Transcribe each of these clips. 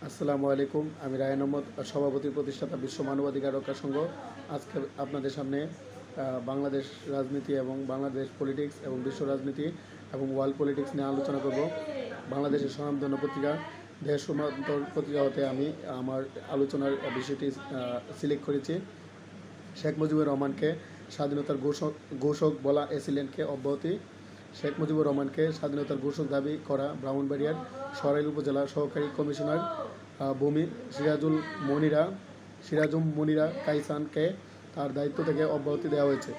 আসসালামু আলাইকুম। আমি রায়হান আহমদ, সভাপতি প্রতিষ্ঠাতা বিশ্ব মানবাধিকার রক্ষা সংঘ। আজকে আপনাদের সামনে বাংলাদেশ রাজনীতি এবং বাংলাদেশ পলিটিক্স এবং বিশ্ব রাজনীতি এবং ওয়ার্ল্ড পলিটিক্স নিয়ে আলোচনা করব। বাংলাদেশের স্বনামধন্য পত্রিকা দেশ রূপান্তর পত্রিকা হতে আমি আমার আলোচনার বিষয়টি সিলেক্ট করেছি। শেখ মুজিবুর রহমানকে স্বাধীনতার ঘোষক বলা এসিলেন্টকে অব্যাহতি। শেখ মুজিবুর রহমানকে স্বাধীনতার ঘোষক দাবি করা ব্রাহ্মণবাড়িয়ার সরাইল উপজেলা সহকারী কমিশনার ভূমি সিরাজুম মনিরা কাইসানকে তার দায়িত্ব থেকে অব্যাহতি দেওয়া হয়েছে।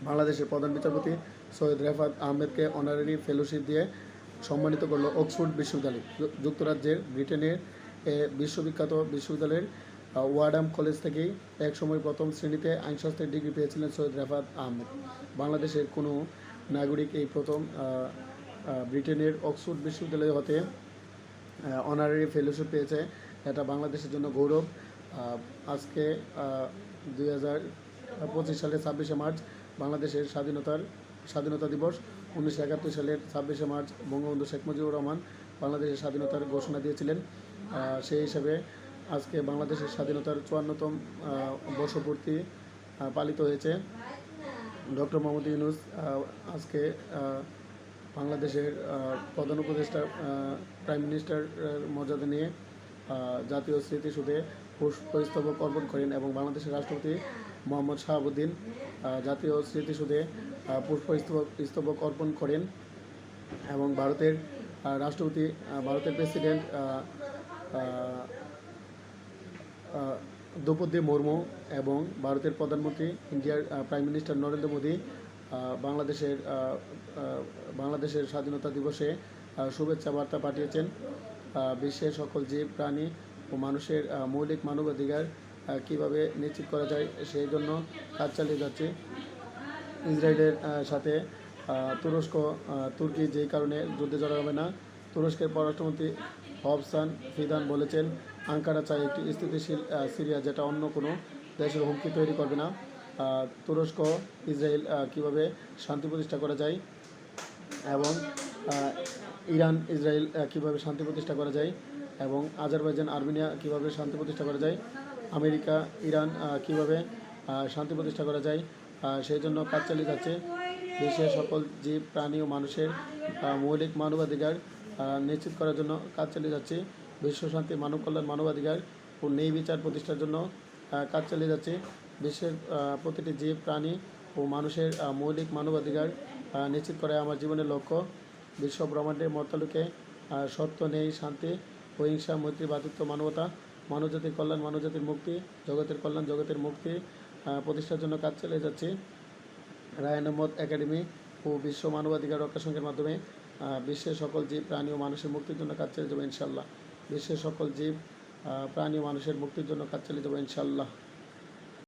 বাংলাদেশের প্রধান বিচারপতি সৈয়দ রেফাত আহমেদকে অনারারি ফেলোশিপ দিয়ে সম্মানিত করল অক্সফোর্ড বিশ্ববিদ্যালয়। যুক্তরাজ্যের ব্রিটেনের বিশ্ববিখ্যাত বিশ্ববিদ্যালয়ের ওয়ার্ডাম কলেজ থেকেই একসময় প্রথম শ্রেণীতে আইনশাস্ত্রের ডিগ্রি পেয়েছিলেন সৈয়দ রেফাত আহমেদ। বাংলাদেশের কোনো নাগরিক এই প্রথম ব্রিটেনের অক্সফোর্ড বিশ্ববিদ্যালয় হতে অনারারি ফেলোশিপ পেয়েছে। এটা বাংলাদেশের জন্য গৌরব। আজকে 2025 সালের 26শে মার্চ বাংলাদেশের স্বাধীনতা দিবস। 1971 সালের 26শে মার্চ বঙ্গবন্ধু শেখ মুজিবুর রহমান বাংলাদেশের স্বাধীনতার ঘোষণা দিয়েছিলেন। সেই হিসাবে আজকে বাংলাদেশের স্বাধীনতার 54তম বর্ষপূর্তি পালিত হয়েছে। ডক্টর মোহাম্মদ ইউনূস আজকে বাংলাদেশের প্রধান উপদেষ্টা প্রাইম মিনিস্টার মর্যাদা নিয়ে জাতীয় স্মৃতিসৌধে পুষ্পস্তবক অর্পণ করেন এবং বাংলাদেশের রাষ্ট্রপতি মোহাম্মদ শাহাবুদ্দিন জাতীয় স্মৃতিসৌধে পুষ্পস্তবক অর্পণ করেন এবং ভারতের প্রেসিডেন্ট দ্রৌপদী মুর্মু এবং ভারতের প্রধানমন্ত্রী ইন্ডিয়ার প্রাইম মিনিস্টার নরেন্দ্র মোদী বাংলাদেশের স্বাধীনতা দিবসে শুভেচ্ছা বার্তা পাঠিয়েছেন। বিশ্বের সকল জীব প্রাণী ও মানুষের মৌলিক মানবাধিকার কীভাবে নিশ্চিত করা যায় সেই জন্য কাজ চালিয়ে যাচ্ছে। ইসরায়েলের সাথে তুর্কি যেই কারণে যুদ্ধে জড়াবে না। তুরস্কের পররাষ্ট্রমন্ত্রী হফসান ফিদান বলেছেন, আঙ্কারা চায় একটি স্থিতিশীল সিরিয়া যেটা অন্য কোনো দেশের হুমকি তৈরি করবে না। তুরস্ক ইসরায়েল কীভাবে শান্তি প্রতিষ্ঠা করা যায় এবং ইরান ইসরায়েল কীভাবে শান্তি প্রতিষ্ঠা করা যায় এবং আজারবাইজান আর্মেনিয়া কীভাবে শান্তি প্রতিষ্ঠা করা যায়, আমেরিকা ইরান কীভাবে শান্তি প্রতিষ্ঠা করা যায় সেই জন্য কাজ চালিয়ে যাচ্ছে। বিশ্বের সকল জীব প্রাণী ও মানুষের মৌলিক মানবাধিকার নিশ্চিত করার জন্য কাজ চালিয়ে যাচ্ছে। বিশ্ব শান্তি, মানব কল্যাণ, মানবাধিকার ও ন্যায় বিচার প্রতিষ্ঠার জন্য কাজ চালিয়ে যাচ্ছে। বিশ্বের প্রতিটি জীব প্রাণী ও মানুষের মৌলিক মানবাধিকার নিশ্চিত করাই আমার জীবনের লক্ষ্য। বিশ্ব ব্রহ্মাণ্ডের মর্তলোকে সত্য, ন্যায়, শান্তি, অহিংসা, মৈত্রী, ভ্রাতৃত্ব, মানবতা, মানবজাতির কল্যাণ, মানবজাতির মুক্তি, জগতের কল্যাণ, জগতের মুক্তি প্রতিষ্ঠার জন্য কাজ চালিয়ে যাচ্ছি। রায়হান আহমদ একাডেমি ও বিশ্ব মানবাধিকার রক্ষা সংঘের মাধ্যমে বিশ্বের সকল জীব প্রাণী ও মানুষের মুক্তির জন্য কাজ চালিয়ে যাবো ইনশাল্লাহ। বিশ্বের সকল জীব প্রাণী ও মানুষের মুক্তির জন্য কাজ চালিয়ে যাবো ইনশাল্লাহ।